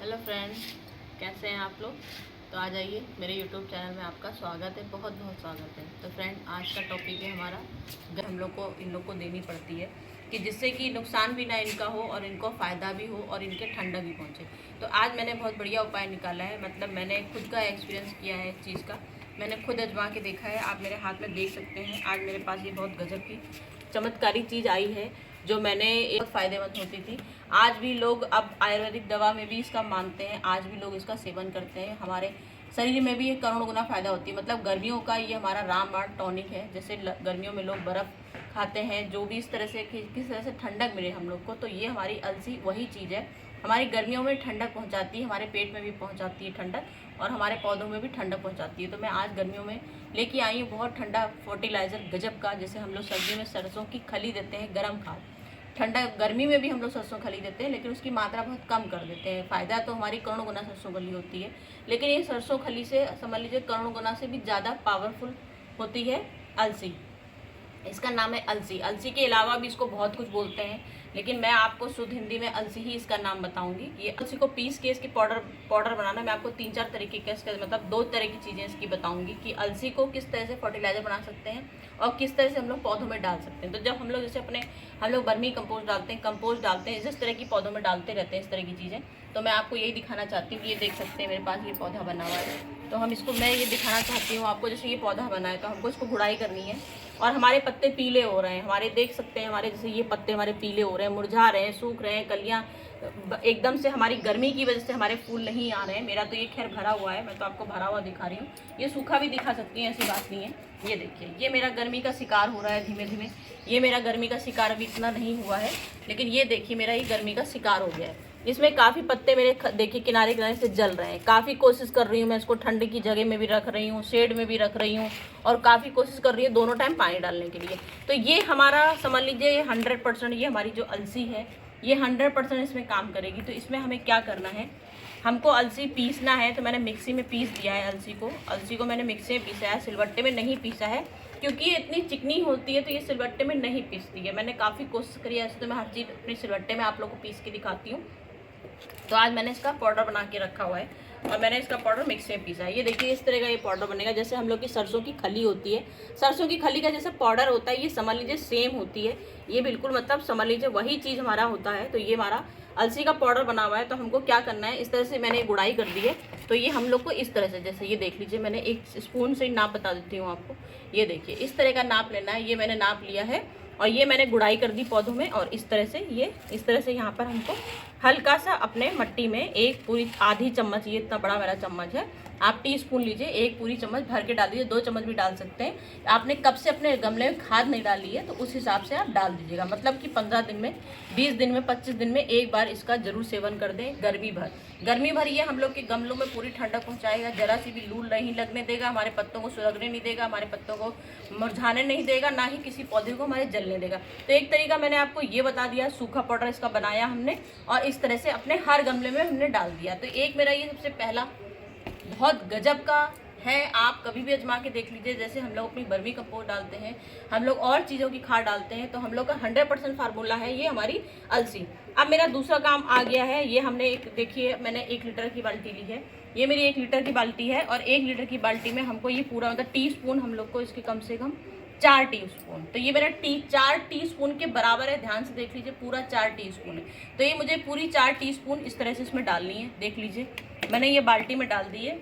Hello friends, कैसे हैं आप लोग। तो आ जाइए मेरे यूट्यूब चैनल में, आपका स्वागत है, बहुत बहुत स्वागत है। तो फ्रेंड, आज का टॉपिक है हमारा, अगर हम लोग को इन लोग को देनी पड़ती है कि जिससे कि नुकसान भी ना इनका हो और इनको फ़ायदा भी हो और इनके ठंडक भी पहुँचे। तो आज मैंने बहुत बढ़िया उपाय निकाला है, मतलब मैंने खुद का एक्सपीरियंस किया है इस चीज़ का, मैंने खुद आजमा के देखा है। आप मेरे हाथ में देख सकते हैं, आज मेरे पास ये बहुत गजब की चमत्कारी चीज़ आई है जो मैंने एक फ़ायदेमंद होती थी। आज भी लोग अब आयुर्वेदिक दवा में भी इसका मानते हैं, आज भी लोग इसका सेवन करते हैं। हमारे शरीर में भी ये करोड़ गुना फ़ायदा होती है। मतलब गर्मियों का ये हमारा रामबाण टॉनिक है। जैसे गर्मियों में लोग बर्फ़ खाते हैं, जो भी इस तरह से किस तरह से ठंडक मिले हम लोग को, तो ये हमारी अलसी वही चीज़ है। हमारी गर्मियों में ठंडक पहुंचाती है, हमारे पेट में भी पहुंचाती है ठंडक, और हमारे पौधों में भी ठंडक पहुंचाती है। तो मैं आज गर्मियों में लेके आई हूँ बहुत ठंडा फर्टिलाइज़र गजब का। जैसे हम लोग सर्दियों में सरसों की खली देते हैं, गर्म खाद, ठंडा गर्मी में भी हम लोग सरसों खली देते हैं, लेकिन उसकी मात्रा बहुत कम कर देते हैं। फ़ायदा तो हमारी करोड़ों गुना सरसों खली होती है, लेकिन ये सरसों खली से समझ लीजिए करोड़ों गुना से भी ज़्यादा पावरफुल होती है अलसी। इसका नाम है अलसी। अलसी के अलावा भी इसको बहुत कुछ बोलते हैं, लेकिन मैं आपको शुद्ध हिंदी में अलसी ही इसका नाम बताऊंगी। ये अलसी को पीस के इसकी पाउडर बनाना, मैं आपको 3-4 तरीके के इसके मतलब 2 तरह की चीज़ें इसकी बताऊंगी कि अलसी को किस तरह से फर्टिलाइज़र बना सकते हैं और किस तरह से हम लोग पौधों में डाल सकते हैं। तो जब हम लोग जैसे हम लोग वर्मी कंपोस्ट डालते हैं, जिस तरह की पौधों में डालते रहते हैं इस तरह की चीज़ें, तो मैं आपको यही दिखाना चाहती हूँ। ये देख सकते हैं मेरे पास ये पौधा बना हुआ है, तो मैं ये दिखाना चाहती हूँ आपको। जैसे ये पौधा बना है तो हमको इसको गुड़ाई करनी है, और हमारे पत्ते पीले हो रहे हैं, हमारे देख सकते हैं, हमारे जैसे ये पत्ते हमारे पीले हो रहे हैं, मुरझा रहे हैं, सूख रहे हैं, कलियाँ एकदम से हमारी गर्मी की वजह से हमारे फूल नहीं आ रहे हैं। मेरा तो ये खैर भरा हुआ है, मैं तो आपको भरा हुआ दिखा रही हूँ, ये सूखा भी दिखा सकती हैं, ऐसी बात नहीं है। ये देखिए, ये मेरा गर्मी का शिकार हो रहा है धीमे धीमे। ये मेरा गर्मी का शिकार अभी इतना नहीं हुआ है, लेकिन ये देखिए मेरा ये गर्मी का शिकार हो गया है। इसमें काफ़ी पत्ते मेरे देखिए किनारे किनारे से जल रहे हैं। काफ़ी कोशिश कर रही हूँ मैं इसको ठंड की जगह में भी रख रही हूँ, शेड में भी रख रही हूँ, और काफ़ी कोशिश कर रही हूँ दोनों टाइम पानी डालने के लिए। तो ये हमारा समझ लीजिए ये 100%, ये हमारी जो अलसी है ये 100% इसमें काम करेगी। तो इसमें हमें क्या करना है, हमको अलसी पीसना है। तो मैंने मिक्सी में पीस दिया है अलसी को मैंने मिक्सी में पीसा है, सिलबट्टे में नहीं पीसा है, क्योंकि ये इतनी चिकनी होती है तो ये सिलबट्टे में नहीं पीसती है। मैंने काफ़ी कोशिश करी है, ऐसे तो मैं हर चीज़ अपनी सिलबट्टे में आप लोग को पीस के दिखाती हूँ। तो आज मैंने इसका पाउडर बना के रखा हुआ है, और मैंने इसका पाउडर मिक्सी में पीसा है। ये देखिए इस तरह का ये पाउडर बनेगा। जैसे हम लोग की सरसों की खली होती है, सरसों की खली का जैसे पाउडर होता है, ये समझ लीजिए सेम होती है। ये बिल्कुल मतलब समझ लीजिए वही चीज़ हमारा होता है। तो ये हमारा अलसी का पाउडर बना हुआ है। तो हमको क्या करना है, इस तरह से मैंने गुड़ाई कर दी है। तो ये हम लोग को इस तरह से, जैसे ये देख लीजिए, मैंने एक स्पून से नाप बता देती हूँ आपको। ये देखिए इस तरह का नाप लेना है, ये मैंने नाप लिया है, और ये मैंने गुड़ाई कर दी पौधों में। और इस तरह से यहाँ पर हमको हल्का सा अपने मट्टी में एक पूरी आधी चम्मच, ये इतना बड़ा मेरा चम्मच है, आप टीस्पून लीजिए, एक पूरी चम्मच भर के डाल दीजिए, 2 चम्मच भी डाल सकते हैं। आपने कब से अपने गमले में खाद नहीं डाली है तो उस हिसाब से आप डाल दीजिएगा। मतलब कि 15 दिन में, 20 दिन में, 25 दिन में एक बार इसका जरूर सेवन कर दें। गर्मी भर ये हम लोग के गमलों में पूरी ठंडक पहुँचाएगा, जरा सी भी लू नहीं लगने देगा, हमारे पत्तों को सुलगने नहीं देगा, हमारे पत्तों को मुरझाने नहीं देगा, ना ही किसी पौधे को हमारे जलने देगा। तो एक तरीका मैंने आपको ये बता दिया, सूखा पाउडर इसका बनाया हमने, और इस तरह से अपने हर गमले में हमने डाल दिया। तो एक मेरा ये सबसे पहला बहुत गजब का है, आप कभी भी आजमा के देख लीजिए। जैसे हम लोग अपनी वर्मी कंपोस्ट डालते हैं, हम लोग और चीज़ों की खाद डालते हैं, तो हम लोग का 100% फार्मूला है ये हमारी अलसी। अब मेरा दूसरा काम आ गया है, ये हमने देखिए मैंने 1 लीटर की बाल्टी ली है, ये मेरी 1 लीटर की बाल्टी है, और 1 लीटर की बाल्टी में हमको ये पूरा मतलब टीस्पून हम लोग को इसके कम से कम 4 टीस्पून, तो ये मेरा 4 टीस्पून के बराबर है। ध्यान से देख लीजिए, पूरा 4 टीस्पून है। तो ये मुझे पूरी 4 टीस्पून इस तरह से इसमें डालनी है। देख लीजिए मैंने ये बाल्टी में डाल दी है,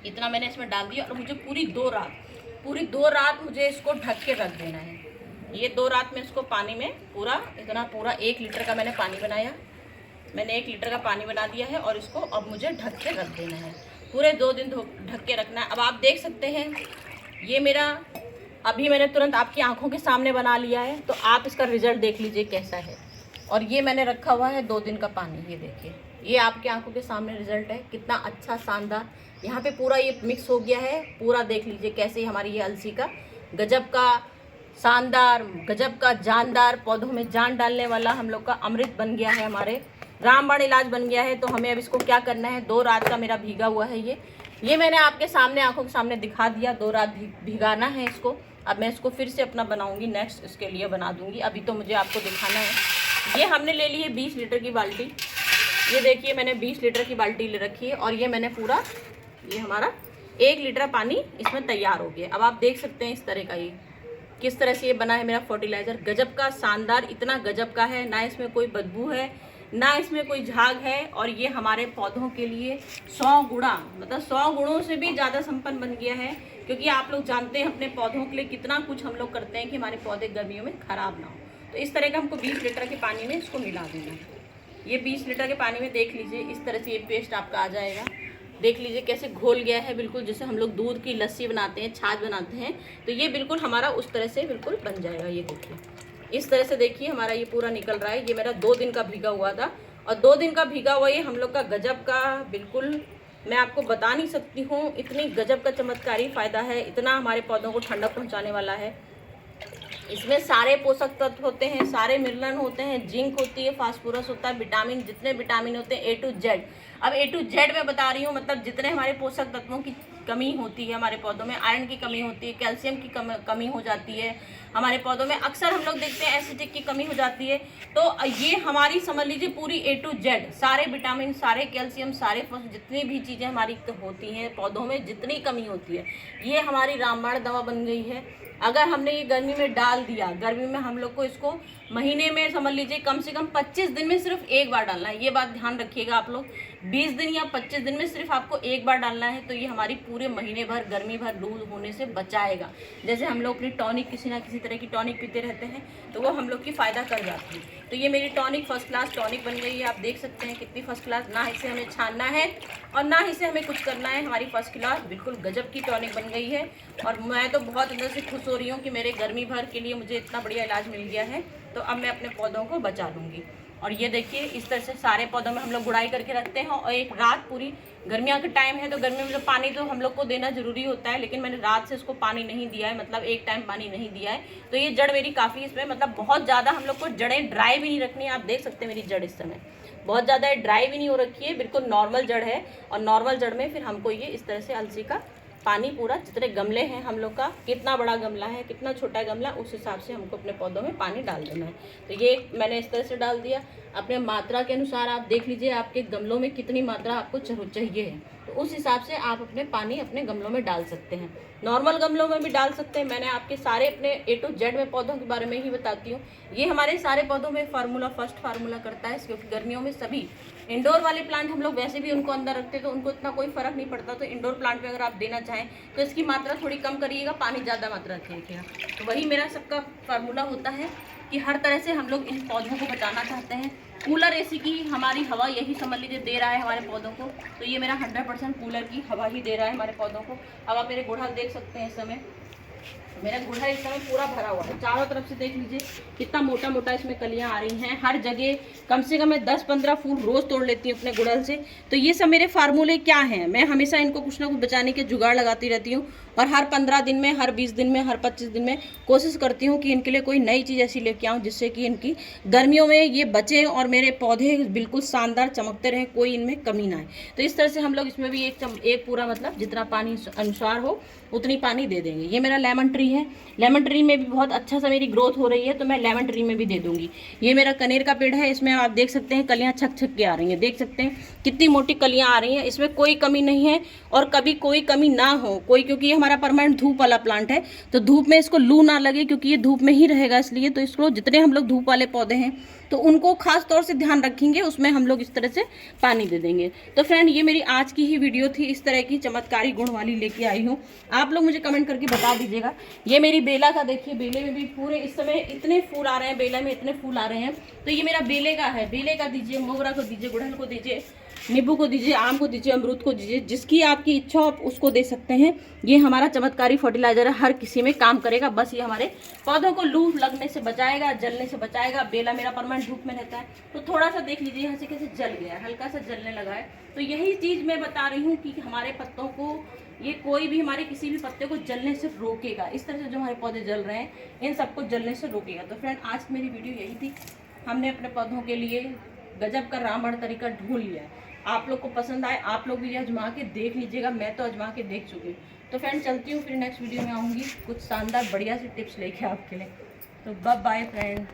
इतना मैंने इसमें डाल दिया, और मुझे पूरी 2 रात मुझे इसको ढक के रख देना है। ये 2 रात में इसको पानी में पूरा 1 लीटर का मैंने पानी बनाया, मैंने 1 लीटर का पानी बना दिया है, और इसको अब मुझे ढक के रख देना है, पूरे 2 दिन ढक के रखना है। अब आप देख सकते हैं ये मेरा अभी मैंने तुरंत आपकी आंखों के सामने बना लिया है, तो आप इसका रिजल्ट देख लीजिए कैसा है। और ये मैंने रखा हुआ है 2 दिन का पानी, ये देखिए, ये आपकी आंखों के सामने रिजल्ट है, कितना अच्छा शानदार। यहाँ पे पूरा ये मिक्स हो गया है, पूरा देख लीजिए कैसे हमारी ये अलसी का गजब का शानदार, गजब का जानदार, पौधों में जान डालने वाला हम लोग का अमृत बन गया है, हमारे रामबाण इलाज बन गया है। तो हमें अब इसको क्या करना है, 2 रात का मेरा भीगा हुआ है ये मैंने आपके सामने आंखों के सामने दिखा दिया। 2 रात भिगाना है इसको। अब मैं इसको फिर से अपना बनाऊंगी, नेक्स्ट इसके लिए बना दूंगी, अभी तो मुझे आपको दिखाना है। ये हमने ले ली है 20 लीटर की बाल्टी, ये देखिए मैंने 20 लीटर की बाल्टी ले रखी है और ये मैंने पूरा, ये हमारा 1 लीटर पानी इसमें तैयार हो गया। अब आप देख सकते हैं इस तरह का ये किस तरह से ये बना है मेरा फर्टिलाइज़र। गजब का, शानदार, इतना गजब का है, ना इसमें कोई बदबू है, ना इसमें कोई झाग है। और ये हमारे पौधों के लिए 100 गुणा, मतलब 100 गुणों से भी ज़्यादा संपन्न बन गया है। क्योंकि आप लोग जानते हैं अपने पौधों के लिए कितना कुछ हम लोग करते हैं कि हमारे पौधे गर्मियों में ख़राब ना हो। तो इस तरह का हमको 20 लीटर के पानी में इसको मिला देना है। ये 20 लीटर के पानी में देख लीजिए इस तरह से ये पेस्ट आपका आ जाएगा। देख लीजिए कैसे घोल गया है, बिल्कुल जैसे हम लोग दूध की लस्सी बनाते हैं, छाछ बनाते हैं, तो ये बिल्कुल हमारा उस तरह से बिल्कुल बन जाएगा। ये देखिए इस तरह से, देखिए हमारा ये पूरा निकल रहा है। ये मेरा 2 दिन का भीगा हुआ था और 2 दिन का भीगा हुआ ये हम लोग का गजब का, बिल्कुल मैं आपको बता नहीं सकती हूँ, इतनी गजब का चमत्कारी फ़ायदा है, इतना हमारे पौधों को ठंडक पहुँचाने वाला है। इसमें सारे पोषक तत्व होते हैं, सारे मिनरल होते हैं, जिंक होती है, फास्फोरस होता है, विटामिन, जितने विटामिन होते हैं A to Z। अब A to Z मैं बता रही हूँ, मतलब जितने हमारे पोषक तत्वों की कमी होती है हमारे पौधों में, आयरन की कमी होती है, कैल्शियम की कमी हो जाती है हमारे पौधों में, अक्सर हम लोग देखते हैं एसिडिक की कमी हो जाती है। तो ये हमारी समझ लीजिए पूरी A to Z, सारे विटामिन, सारे कैल्शियम, सारे जितनी भी चीज़ें हमारी होती हैं पौधों में, जितनी कमी होती है, ये हमारी रामबाण दवा बन गई है। अगर हमने ये गर्मी में डाल दिया, गर्मी में हम लोग को इसको महीने में समझ लीजिए कम से कम 25 दिन में सिर्फ 1 बार डालना है। ये बात ध्यान रखिएगा आप लोग, 20 दिन या 25 दिन में सिर्फ आपको 1 बार डालना है। तो ये हमारी पूरे महीने भर गर्मी भर लू होने से बचाएगा। जैसे हम लोग अपनी टॉनिक, किसी ना किसी तरह की टॉनिक पीते रहते हैं, तो वो हम लोग की फ़ायदा कर जाती है। तो ये मेरी टॉनिक फर्स्ट क्लास टॉनिक बन गई है। आप देख सकते हैं कितनी फर्स्ट क्लास, ना इसे हमें छानना है और ना इसे हमें कुछ करना है, हमारी फर्स्ट क्लास बिल्कुल गजब की टॉनिक बन गई है। और मैं तो बहुत अंदर से खुश हो रही हूँ कि मेरे गर्मी भर के लिए मुझे इतना बढ़िया इलाज मिल गया है। तो अब मैं अपने पौधों को बचा लूँगी। और ये देखिए इस तरह से सारे पौधों में हम लोग गुड़ाई करके रखते हैं। और एक रात पूरी, गर्मियों का टाइम है तो गर्मी में जो पानी तो हम लोग को देना जरूरी होता है, लेकिन मैंने रात से इसको पानी नहीं दिया है, मतलब 1 टाइम पानी नहीं दिया है। तो ये जड़ मेरी काफ़ी इसमें, मतलब बहुत ज़्यादा हम लोग को जड़ें ड्राई भी नहीं रखनी है। आप देख सकते हैं मेरी जड़ इस समय बहुत ज़्यादा ड्राई भी नहीं हो रखी है, बिल्कुल नॉर्मल जड़ है। और नॉर्मल जड़ में फिर हमको ये इस तरह से अलसी का पानी पूरा, जितने गमले हैं हम लोग का, कितना बड़ा गमला है, कितना छोटा गमला, उस हिसाब से हमको अपने पौधों में पानी डाल देना है। तो ये मैंने इस तरह से डाल दिया। अपने मात्रा के अनुसार आप देख लीजिए आपके गमलों में कितनी मात्रा आपको चाहिए है, तो उस हिसाब से आप अपने पानी अपने गमलों में डाल सकते हैं। नॉर्मल गमलों में भी डाल सकते हैं। मैंने आपके सारे अपने A to Z में पौधों के बारे में ही बताती हूँ। ये हमारे सारे पौधों में फार्मूला, फर्स्ट फार्मूला करता है, क्योंकि गर्मियों में सभी इंडोर वाले प्लांट हम लोग वैसे भी उनको अंदर रखते हैं तो उनको इतना कोई फर्क नहीं पड़ता। तो इंडोर प्लांट में अगर आप देना चाहें तो इसकी मात्रा थोड़ी कम करिएगा, पानी ज़्यादा मात्रा रखिएगा। तो वही मेरा सबका फार्मूला होता है कि हर तरह से हम लोग इन पौधों को बचाना चाहते हैं। कूलर AC की हमारी हवा यही समझ लीजिए दे रहा है हमारे पौधों को। तो ये मेरा 100% कूलर की हवा ही दे रहा है हमारे पौधों को। अब आप मेरे गुड़हल देख सकते हैं, इस समय मेरा गुड़हल इस समय पूरा भरा हुआ है। चारों तरफ से देख लीजिए कितना मोटा मोटा इसमें कलियां आ रही हैं। हर जगह कम से कम मैं 10-15 फूल रोज़ तोड़ लेती हूँ अपने गुड़हल से। तो ये सब मेरे फार्मूले क्या हैं, मैं हमेशा इनको कुछ ना कुछ बचाने के जुगाड़ लगाती रहती हूँ। और हर 15 दिन में, हर 20 दिन में, हर 25 दिन में कोशिश करती हूँ कि इनके लिए कोई नई चीज़ ऐसी लेके आऊँ जिससे कि इनकी गर्मियों में ये बचें और मेरे पौधे बिल्कुल शानदार चमकते रहें, कोई इनमें कमी ना आए। तो इस तरह से हम लोग इसमें भी एक पूरा, मतलब जितना पानी अनुसार हो उतनी पानी दे देंगे। ये मेरा लेमन ट्री है, लेमन ट्री में भी बहुत अच्छा सा मेरी ग्रोथ हो रही है, तो मैं लेमन ट्री में भी दे दूंगी। ये मेरा कनेर का पेड़ है, इसमें आप देख सकते हैं कलियां छक छक के आ रही हैं, देख सकते हैं कितनी मोटी कलियां आ रही हैं। इसमें कोई कमी नहीं है और कभी कोई कमी ना हो कोई, क्योंकि ये हमारा परमानेंट धूप वाला प्लांट है। तो धूप में इसको लू ना लगे, क्योंकि ये धूप में ही रहेगा, इसलिए तो इसको जितने हम लोग धूप वाले पौधे हैं तो उनको खास तौर से ध्यान रखेंगे, उसमें हम लोग इस तरह से पानी दे देंगे। तो फ्रेंड ये मेरी आज की ही वीडियो थी, इस तरह की चमत्कारी गुण वाली लेके आई हूँ। आप लोग मुझे कमेंट करके बता दीजिएगा। ये मेरी बेला का देखिए, बेले में भी पूरे इस समय इतने फूल आ रहे हैं, बेला में इतने फूल आ रहे हैं। तो ये मेरा बेले का है, बेले का दीजिए, मोगरा को दीजिए, गुड़हल को दीजिए, नींबू को दीजिए, आम को दीजिए, अमरूद को दीजिए, जिसकी आपकी इच्छा हो आप उसको दे सकते हैं। ये हमारा चमत्कारी फर्टिलाइजर है, हर किसी में काम करेगा। बस ये हमारे पौधों को लू लगने से बचाएगा, जलने से बचाएगा। बेला मेरा परमानेंट धूप में रहता है, तो थोड़ा सा देख लीजिए यहाँ से कैसे जल गया, हल्का सा जलने लगा है। तो यही चीज़ मैं बता रही हूँ कि हमारे पत्तों को, ये कोई भी हमारे किसी भी पत्ते को जलने से रोकेगा। इस तरह से जो हमारे पौधे जल रहे हैं इन सबको जलने से रोकेगा। तो फ्रेंड आज मेरी वीडियो यही थी। हमने अपने पौधों के लिए गजब का रामबाण तरीका ढूंढ लिया है। आप लोग को पसंद आए, आप लोग भी आजमा के देख लीजिएगा। मैं तो आजमा के देख चुकी हूँ। तो फ्रेंड चलती हूँ, फिर नेक्स्ट वीडियो में आऊँगी कुछ शानदार बढ़िया सी टिप्स लेके आपके लिए। तो बाय बाय फ्रेंड।